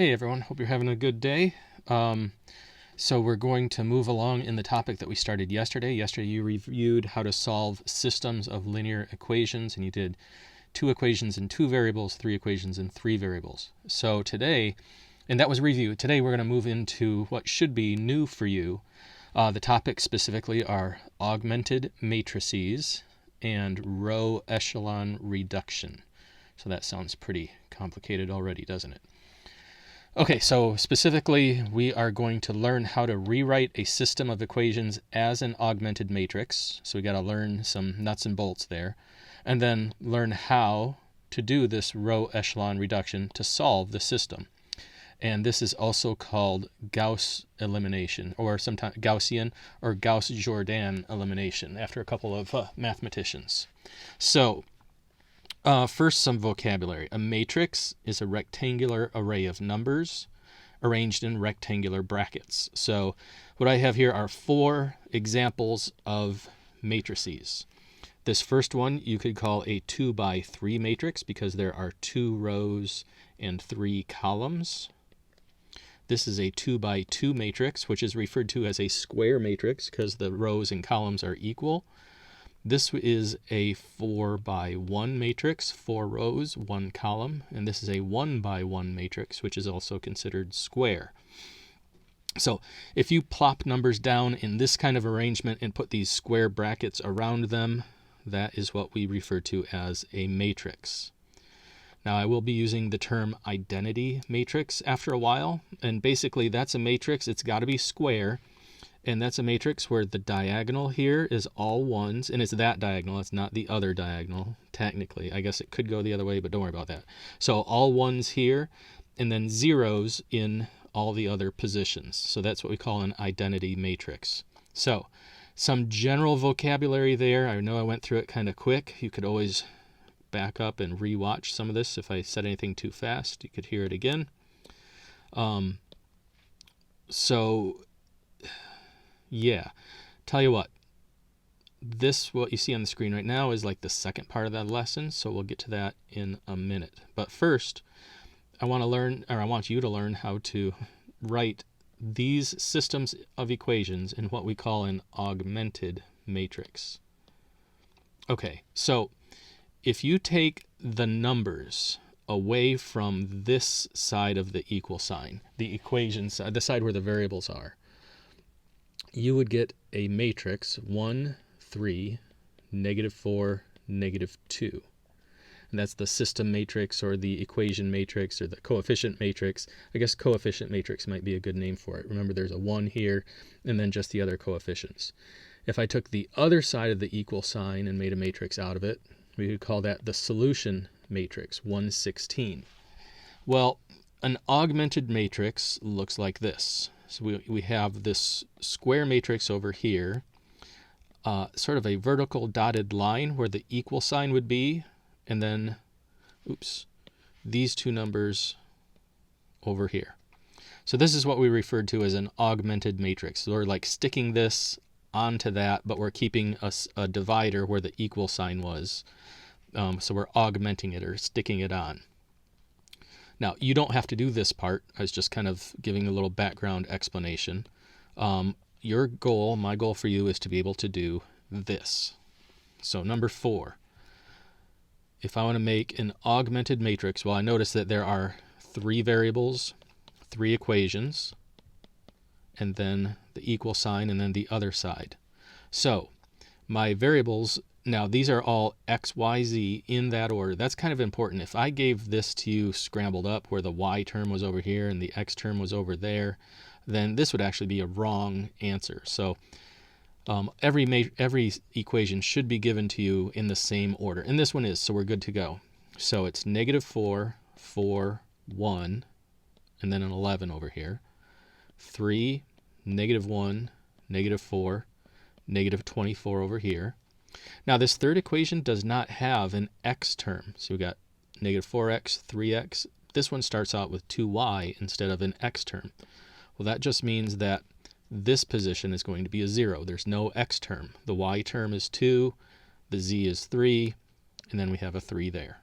Hey everyone, hope you're having a good day. So we're going to move along in the topic that we started yesterday. Yesterday you reviewed how to solve systems of linear equations, and you did 2 equations in 2 variables, 3 equations in 3 variables. So today, and that was a review, today we're going to move into what should be new for you. The topics specifically are augmented matrices and row echelon reduction. So that sounds pretty complicated already, doesn't it? Okay, so specifically, we are going to learn how to rewrite a system of equations as an augmented matrix. So we got to learn some nuts and bolts there, and then learn how to do this row echelon reduction to solve the system. And this is also called Gauss elimination, or sometimes Gaussian or Gauss-Jordan elimination, after a couple of mathematicians. So first, some vocabulary. A matrix is a rectangular array of numbers arranged in rectangular brackets. So what I have here are 4 examples of matrices. This first one you could call a 2 by 3 matrix because there are 2 rows and 3 columns. This is a 2 by 2 matrix, which is referred to as a square matrix because the rows and columns are equal. This is a 4 by 1 matrix, 4 rows, 1 column, and this is a 1 by 1 matrix, which is also considered square. So if you plop numbers down in this kind of arrangement and put these square brackets around them, that is what we refer to as a matrix. Now I will be using the term identity matrix after a while, and basically that's a matrix. It's got to be square. And that's a matrix where the diagonal here is all ones, and it's that diagonal. It's not the other diagonal, technically. I guess it could go the other way, but don't worry about that. So all ones here, and then zeros in all the other positions. So that's what we call an identity matrix. So some general vocabulary there. I know I went through it kind of quick. You could always back up and rewatch some of this. If I said anything too fast, you could hear it again. Yeah, tell you what, what you see on the screen right now is like the second part of that lesson, so we'll get to that in a minute. But first, I want you to learn how to write these systems of equations in what we call an augmented matrix. Okay, so if you take the numbers away from this side of the equal sign, the equation side, the side where the variables are, you would get a matrix 1, 3, -4, -2. And that's the system matrix or the equation matrix or the coefficient matrix. I guess coefficient matrix might be a good name for it. Remember, there's a 1 here and then just the other coefficients. If I took the other side of the equal sign and made a matrix out of it, we could call that the solution matrix, 1/16. Well, an augmented matrix looks like this. So we have this square matrix over here, sort of a vertical dotted line where the equal sign would be, and then, these 2 numbers over here. So this is what we referred to as an augmented matrix. So we're like sticking this onto that, but we're keeping a divider where the equal sign was. So we're augmenting it or sticking it on. Now, you don't have to do this part. I was just kind of giving a little background explanation. My goal for you is to be able to do this. So number 4, if I want to make an augmented matrix, well, I notice that there are 3 variables, 3 equations, and then the equal sign, and then the other side. So my variables, now these are all x, y, z in that order. That's kind of important. If I gave this to you scrambled up where the y term was over here and the x term was over there, then this would actually be a wrong answer. So every equation should be given to you in the same order. And this one is, so we're good to go. So it's -4, 4, 1, and then an 11 over here. 3, -1, -4, -24 over here. Now this third equation does not have an x term. So we got -4x, 3x. This one starts out with 2y instead of an x term. Well, that just means that this position is going to be a 0. There's no x term. The y term is 2, the z is 3, and then we have a 3 there.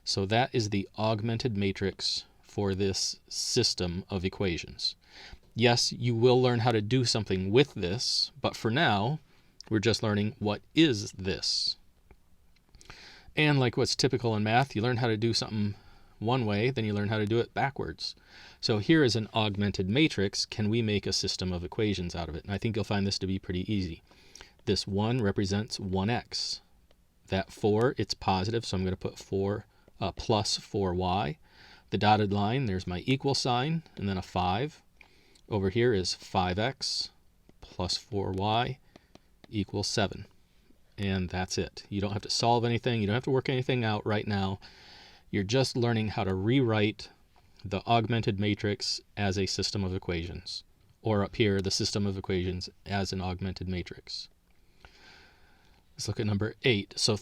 So that is the augmented matrix for this system of equations. Yes, you will learn how to do something with this, but for now, we're just learning what is this. And like what's typical in math, you learn how to do something one way, then you learn how to do it backwards. So here is an augmented matrix. Can we make a system of equations out of it? And I think you'll find this to be pretty easy. This 1 represents 1x. That 4, it's positive, so I'm going to put 4 plus 4y. The dotted line, there's my equal sign, and then a 5. Over here is 5x plus 4y equals 7. And that's it. You don't have to solve anything. You don't have to work anything out right now. You're just learning how to rewrite the augmented matrix as a system of equations. Or up here, the system of equations as an augmented matrix. Let's look at number 8. So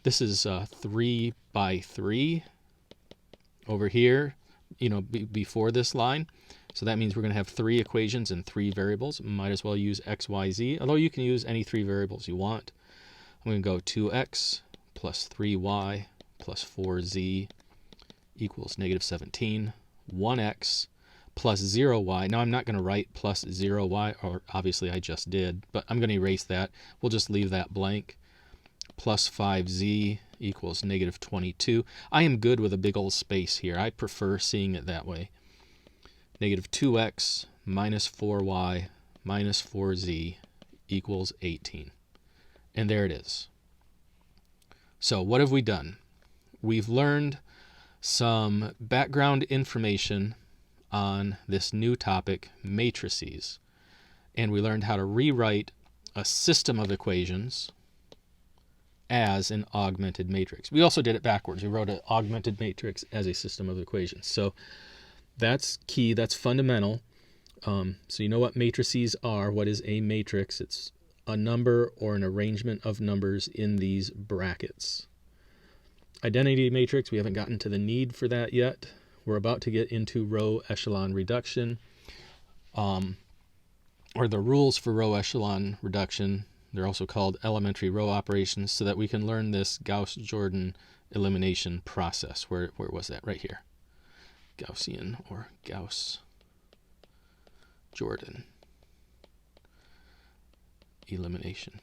this is 3 by 3 over here, before this line. So that means we're going to have 3 equations and 3 variables. Might as well use x, y, z, although you can use any 3 variables you want. I'm going to go 2x plus 3y plus 4z equals negative 17. 1x plus 0y. Now I'm not going to write plus 0y, or obviously I just did, but I'm going to erase that. We'll just leave that blank. Plus 5z equals negative 22. I am good with a big old space here. I prefer seeing it that way. Negative 2x minus 4y minus 4z equals 18. And there it is. So what have we done? We've learned some background information on this new topic, matrices. And we learned how to rewrite a system of equations as an augmented matrix. We also did it backwards. We wrote an augmented matrix as a system of equations. So that's key. That's fundamental. So you know what matrices are. What is a matrix? It's a number or an arrangement of numbers in these brackets. Identity matrix, we haven't gotten to the need for that yet. We're about to get into row echelon reduction, or the rules for row echelon reduction. They're also called elementary row operations, so that we can learn this Gauss-Jordan elimination process. Where was that? Right here. Gaussian or Gauss-Jordan elimination.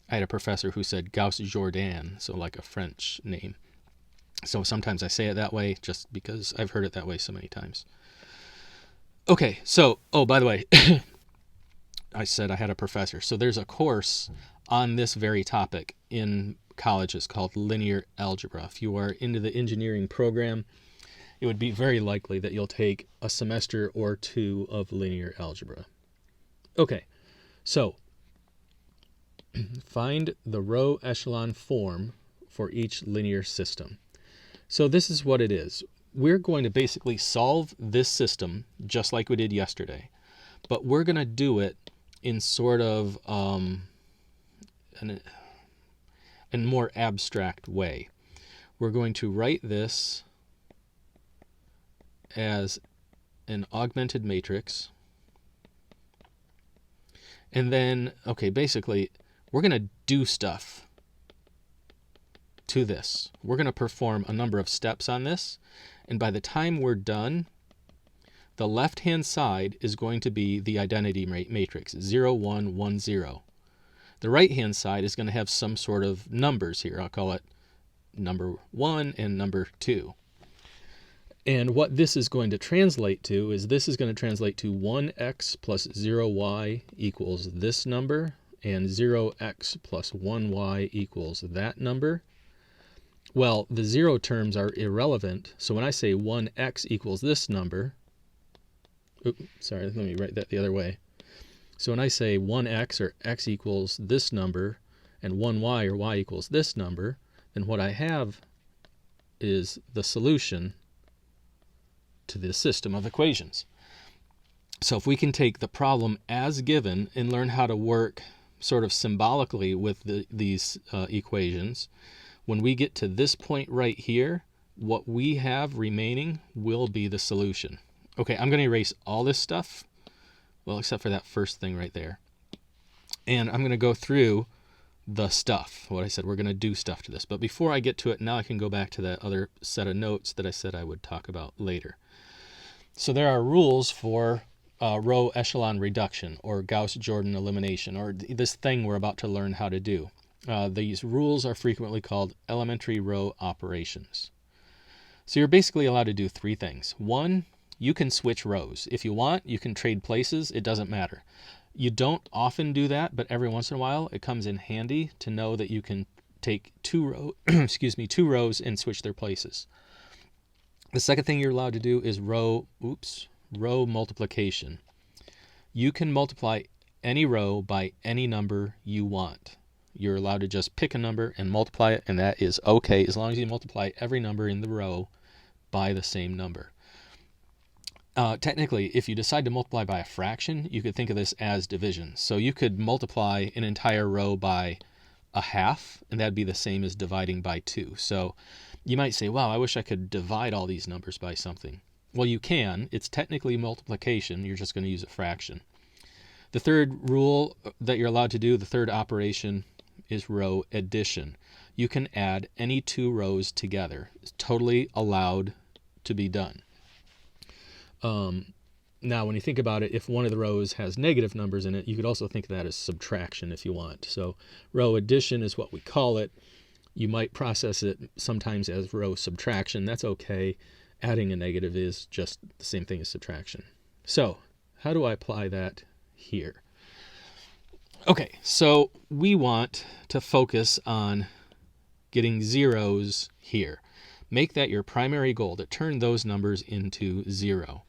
I had a professor who said Gauss-Jordan, so like a French name. So sometimes I say it that way just because I've heard it that way so many times. Okay, so, by the way, I said I had a professor. So there's a course on this very topic in colleges called linear algebra. If you are into the engineering program, it would be very likely that you'll take a semester or 2 of linear algebra. Okay, so find the row echelon form for each linear system. So this is what it is. We're going to basically solve this system just like we did yesterday, but we're going to do it in sort of a more abstract way. We're going to write this as an augmented matrix, and then, basically, we're going to do stuff to this. We're going to perform a number of steps on this, and by the time we're done, the left-hand side is going to be the identity matrix, 0, 1, 1, 0. The right-hand side is going to have some sort of numbers here. I'll call it number 1 and number 2. And what this is going to translate to is this is going to translate to 1x plus 0y equals this number, and 0x plus 1y equals that number. Well, the 0 terms are irrelevant, so when I say 1x equals this number, let me write that the other way. So when I say 1x or x equals this number, and 1y or y equals this number, then what I have is the solution to this system of equations. So if we can take the problem as given and learn how to work sort of symbolically with these equations, when we get to this point right here, what we have remaining will be the solution. Okay, I'm going to erase all this stuff, well, except for that first thing right there. And I'm going to go through the stuff. What I said, we're going to do stuff to this. But before I get to it, now I can go back to that other set of notes that I said I would talk about later. So there are rules for row echelon reduction, or Gauss-Jordan elimination, or this thing we're about to learn how to do. These rules are frequently called elementary row operations. So you're basically allowed to do three things. One, you can switch rows. If you want, you can trade places. It doesn't matter. You don't often do that, but every once in a while it comes in handy to know that you can take two rows and switch their places. The second thing you're allowed to do is row multiplication. You can multiply any row by any number you want. You're allowed to just pick a number and multiply it, and that is okay as long as you multiply every number in the row by the same number. Technically, if you decide to multiply by a fraction, you could think of this as division. So you could multiply an entire row by a half, and that'd be the same as dividing by 2. So you might say, wow, I wish I could divide all these numbers by something. Well, you can. It's technically multiplication. You're just going to use a fraction. The third rule that you're allowed to do, the third operation, is row addition. You can add any two rows together. It's totally allowed to be done. Now, when you think about it, if one of the rows has negative numbers in it, you could also think of that as subtraction if you want. So row addition is what we call it. You might process it sometimes as row subtraction. That's okay. Adding a negative is just the same thing as subtraction. So how do I apply that here? Okay, so we want to focus on getting zeros here. Make that your primary goal, to turn those numbers into 0.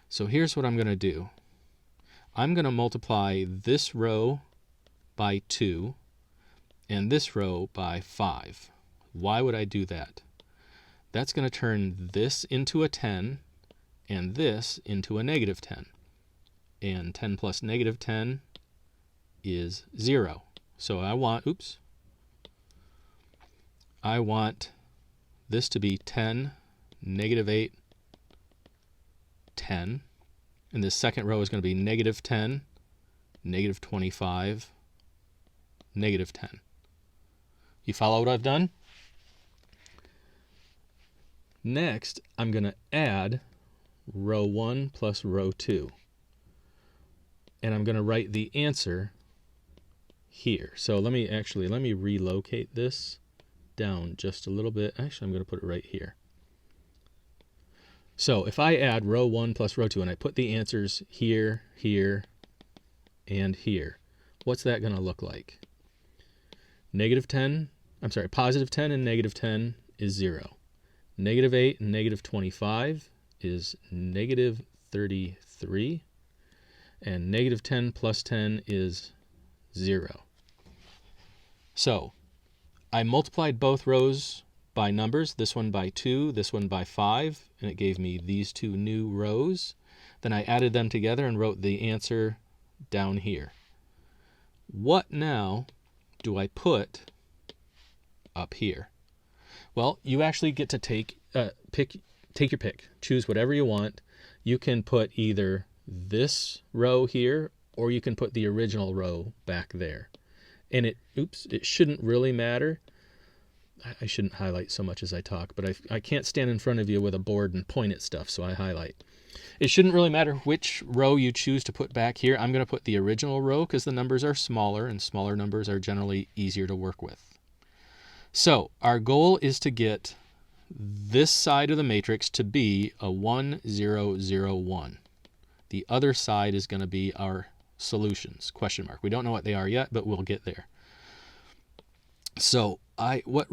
So here's what I'm going to do. I'm going to multiply this row by 2 and this row by 5. Why would I do that? That's going to turn this into a 10 and this into a negative 10. And 10 plus negative 10 is 0. So I want this to be 10, negative 8, 10. And this second row is going to be negative 10, negative 25, negative 10. You follow what I've done? Next, I'm going to add row 1 plus row 2. And I'm going to write the answer here. So let me relocate this down just a little bit. Actually, I'm going to put it right here. So if I add row 1 plus row 2 and I put the answers here, here, and here, what's that going to look like? Positive 10 and negative 10 is 0. Negative 8 and negative 25 is negative 33. And negative 10 plus 10 is 0. So I multiplied both rows by numbers, this one by 2, this one by 5, and it gave me these two new rows. Then I added them together and wrote the answer down here. What now do I put up here? Well, you actually get to take your pick. Choose whatever you want. You can put either this row here, or you can put the original row back there. And it shouldn't really matter. I shouldn't highlight so much as I talk, but I can't stand in front of you with a board and point at stuff, so I highlight. It shouldn't really matter which row you choose to put back here. I'm going to put the original row because the numbers are smaller, and smaller numbers are generally easier to work with. So our goal is to get this side of the matrix to be a 1, 0, 0, 1. The other side is going to be our solutions, question mark. We don't know what they are yet, but we'll get there. So what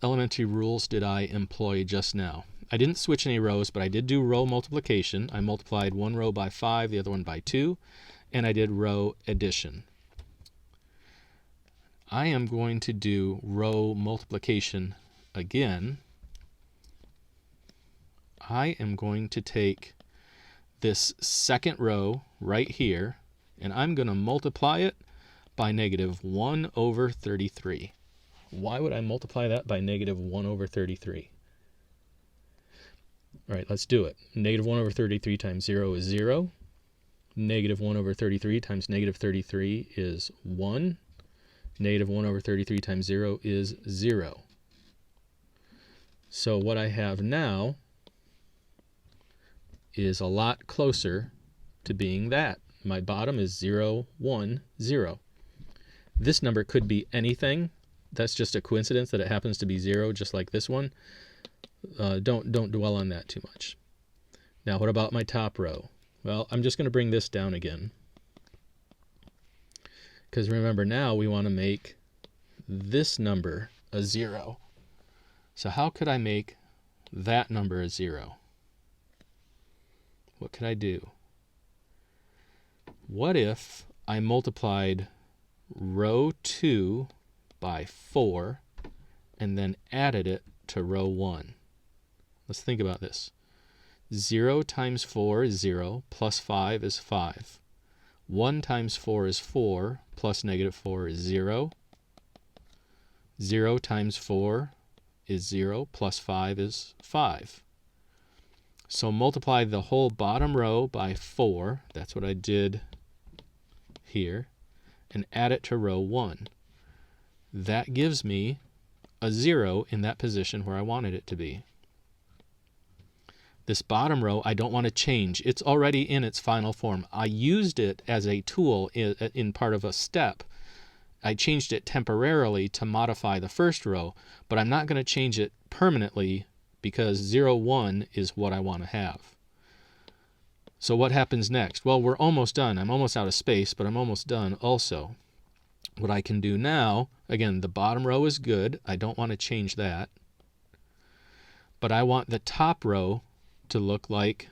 elementary rules did I employ just now? I didn't switch any rows, but I did do row multiplication. I multiplied one row by 5, the other one by 2, and I did row addition. I am going to do row multiplication again. I am going to take this second row right here, and I'm going to multiply it by negative 1 over 33. Why would I multiply that by negative 1 over 33? All right, let's do it. Negative 1 over 33 times 0 is 0. Negative 1 over 33 times negative 33 is 1. Negative 1 over 33 times 0 is 0. So what I have now is a lot closer to being that. My bottom is 0, 1, 0. This number could be anything. That's just a coincidence that it happens to be 0, just like this one. Don't dwell on that too much. Now, what about my top row? Well, I'm just going to bring this down again. Because remember, now we want to make this number a 0. So how could I make that number a 0? What could I do? What if I multiplied row 2 by 4 and then added it to row 1? Let's think about this. 0 times 4 is 0, plus 5 is 5. 1 times 4 is 4, plus negative 4 is 0. 0 times 4 is 0, plus 5 is 5. So multiply the whole bottom row by 4, that's what I did here, and add it to row 1. That gives me a 0 in that position where I wanted it to be. This bottom row I don't want to change. It's already in its final form. I used it as a tool in part of a step. I changed it temporarily to modify the first row, but I'm not going to change it permanently because 0, 1 is what I want to have. So what happens next? Well, we're almost done. I'm almost out of space, but I'm almost done also. What I can do now, again, the bottom row is good. I don't want to change that. But I want the top row to look like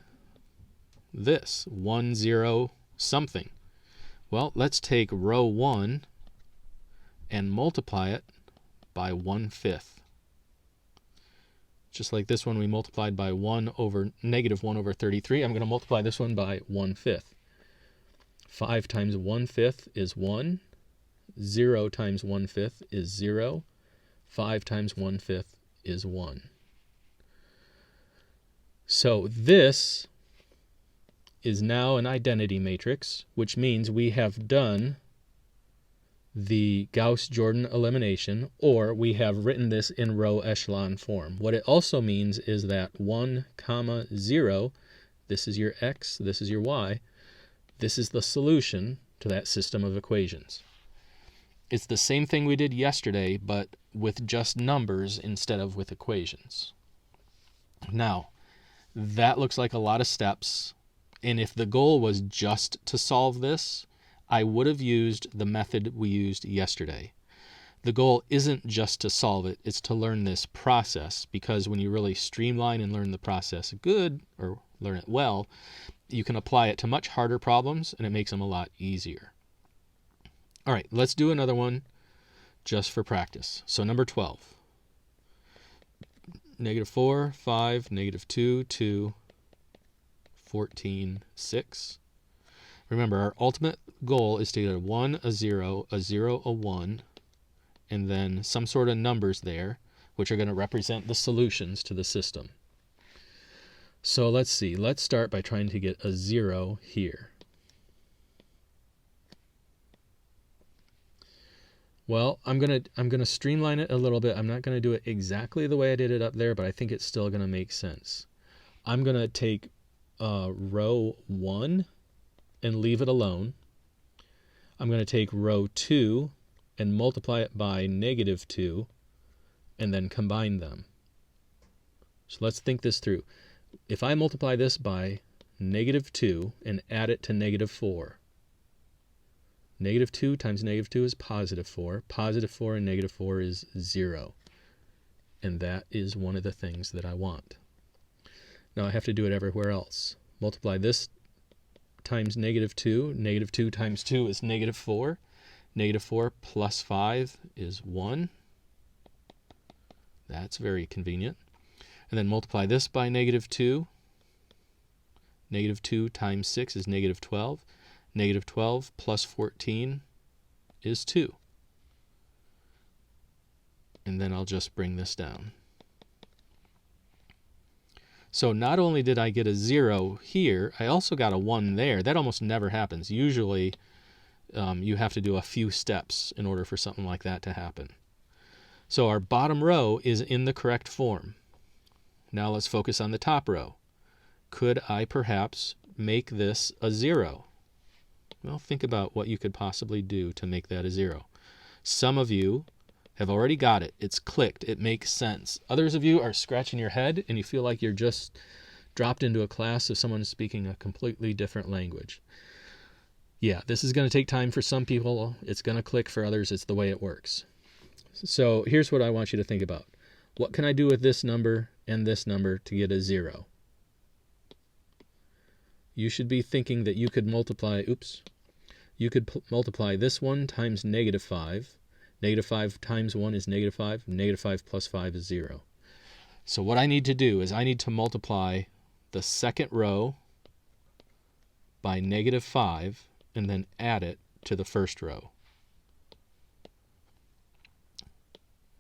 this, 1, 0, something. Well, let's take row 1 and multiply it by 1/5. Just like this one we multiplied by negative 1 over 33, I'm going to multiply this one by 1/5. 5 times 1/5 is 1. 0 times 1/5 is 0. 5 times 1/5 is 1. So this is now an identity matrix, which means we have done the Gauss-Jordan elimination, or we have written this in row echelon form. What it also means is that 1, 0, this is your x, this is your y, this is the solution to that system of equations. It's the same thing we did yesterday, but with just numbers instead of with equations. Now, that looks like a lot of steps, and if the goal was just to solve this, I would have used the method we used yesterday. The goal isn't just to solve it, it's to learn this process, because when you really streamline and learn the process good, or learn it well, you can apply it to much harder problems, and it makes them a lot easier. All right, let's do another one just for practice. So number 12. Negative 4, 5, negative 2, 2, 14, 6. Remember, our ultimate goal is to get a 1, a 0, a 0, a 1, and then some sort of numbers there, which are going to represent the solutions to the system. So let's see. Let's start by trying to get a 0 here. Well, I'm gonna streamline it a little bit. I'm not going to do it exactly the way I did it up there, but I think it's still going to make sense. I'm going to take row 1 and leave it alone. I'm going to take row 2 and multiply it by negative 2 and then combine them. So let's think this through. If I multiply this by negative 2 and add it to negative 4, negative 2 times negative 2 is positive 4. Positive 4 and negative 4 is 0. And that is one of the things that I want. Now I have to do it everywhere else. Multiply this times negative 2. Negative 2 times 2 is negative 4. Negative 4 plus 5 is 1. That's very convenient. And then multiply this by negative 2. Negative 2 times 6 is negative 12. Negative 12 plus 14 is 2. And then I'll just bring this down. So not only did I get a 0 here, I also got a 1 there. That almost never happens. Usually You have to do a few steps in order for something like that to happen. So our bottom row is in the correct form. Now let's focus on the top row. Could I perhaps make this a 0? Well, think about what you could possibly do to make that a 0. Some of you have already got it. It's clicked. It makes sense. Others of you are scratching your head and you feel like you're just dropped into a class of someone speaking a completely different language. Yeah, this is going to take time for some people. It's going to click for others. It's the way it works. So here's what I want you to think about. What can I do with this number and this number to get a 0? You should be thinking that you could multiply, multiply this one times -5. -5 times 1 is -5. -5 plus 5 is 0. So what I need to do is I need to multiply the second row by -5 and then add it to the first row.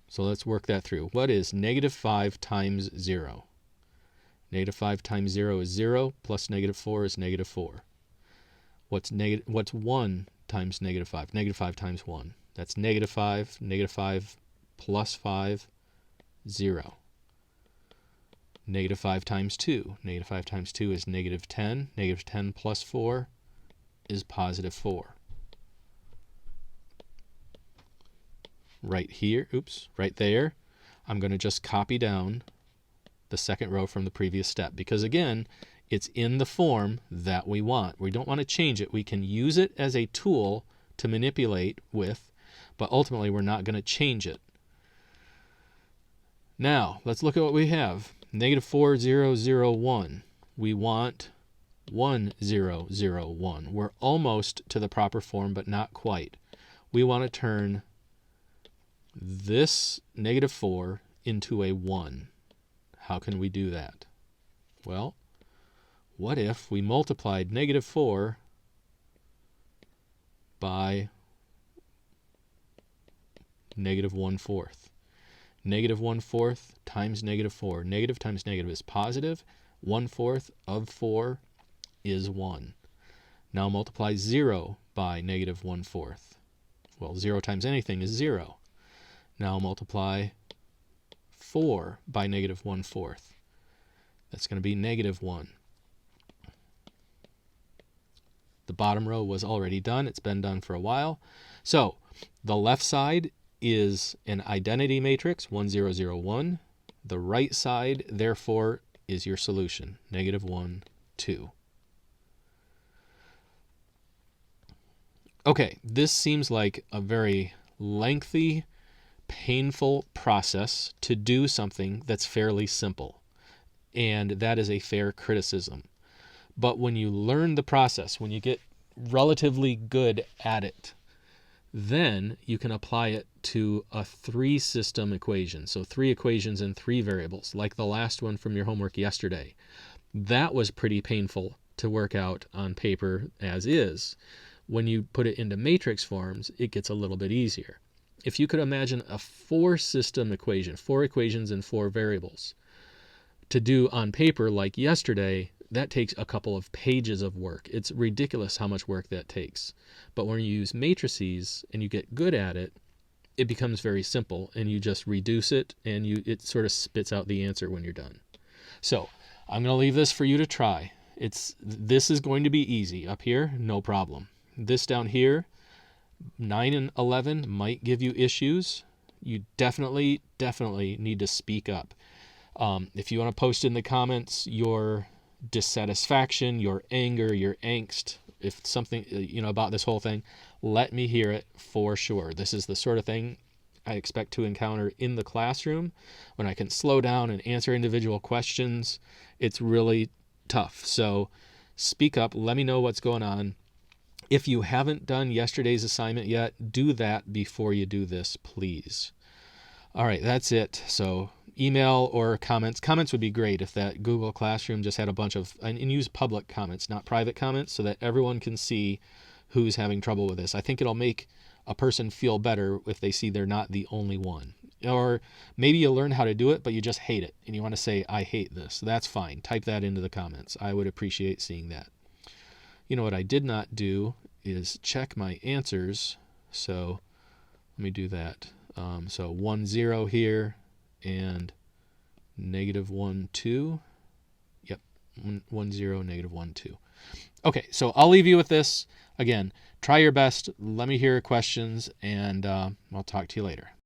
So let's work that through. What is -5 times 0? -5 times 0 is 0, plus -4 is -4. What's 1 times -5? -5 times 1. That's -5, -5 plus 5, 0. -5 times 2. -5 times 2 is -10. -10 plus 4 is +4. Right here, right there, I'm going to just copy down the second row from the previous step because, again, it's in the form that we want. We don't want to change it. We can use it as a tool to manipulate with, but ultimately we're not going to change it. Now, let's look at what we have. -4, 0, 0, 1. We want 1, 0, 0, 1. We're almost to the proper form, but not quite. We want to turn this -4 into a 1. How can we do that? Well, what if we multiplied -4 by -1/4? -1/4 times -4. Negative times negative is positive. 1/4 of 4 is 1. Now multiply 0 by -1/4. Well, 0 times anything is 0. Now multiply 4 by -1/4. That's going to be -1. The bottom row was already done. It's been done for a while. So the left side is an identity matrix, 1, 0, 0, 1. The right side, therefore, is your solution, -1, 2. Okay, this seems like a very lengthy, painful process to do something that's fairly simple, and that is a fair criticism. But when you learn the process, when you get relatively good at it, then you can apply it to a 3-system equation. So 3 equations and 3 variables, like the last one from your homework yesterday. That was pretty painful to work out on paper as is. When you put it into matrix forms, it gets a little bit easier. If you could imagine a 4-system equation, 4 equations and 4 variables, to do on paper like yesterday, that takes a couple of pages of work. It's ridiculous how much work that takes. But when you use matrices and you get good at it, it becomes very simple, and you just reduce it, and it sort of spits out the answer when you're done. So I'm going to leave this for you to try. This is going to be easy. Up here, no problem. This down here, 9 and 11 might give you issues. You definitely need to speak up. If you want to post in the comments your dissatisfaction, your anger, your angst, if something, about this whole thing, let me hear it for sure. This is the sort of thing I expect to encounter in the classroom when I can slow down and answer individual questions. It's really tough. So speak up. Let me know what's going on. If you haven't done yesterday's assignment yet, do that before you do this, please. All right, that's it. So email or comments. Comments would be great if that Google Classroom just had a bunch of, and use public comments, not private comments, so that everyone can see who's having trouble with this. I think it'll make a person feel better if they see they're not the only one. Or maybe you learn how to do it, but you just hate it, and you want to say, I hate this. That's fine. Type that into the comments. I would appreciate seeing that. You know what I did not do is check my answers. So let me do that. So 1, 0 here, and -1, 2. Yep, 1, 0, -1, 2. Okay, so I'll leave you with this. Again, try your best. Let me hear your questions, and I'll talk to you later.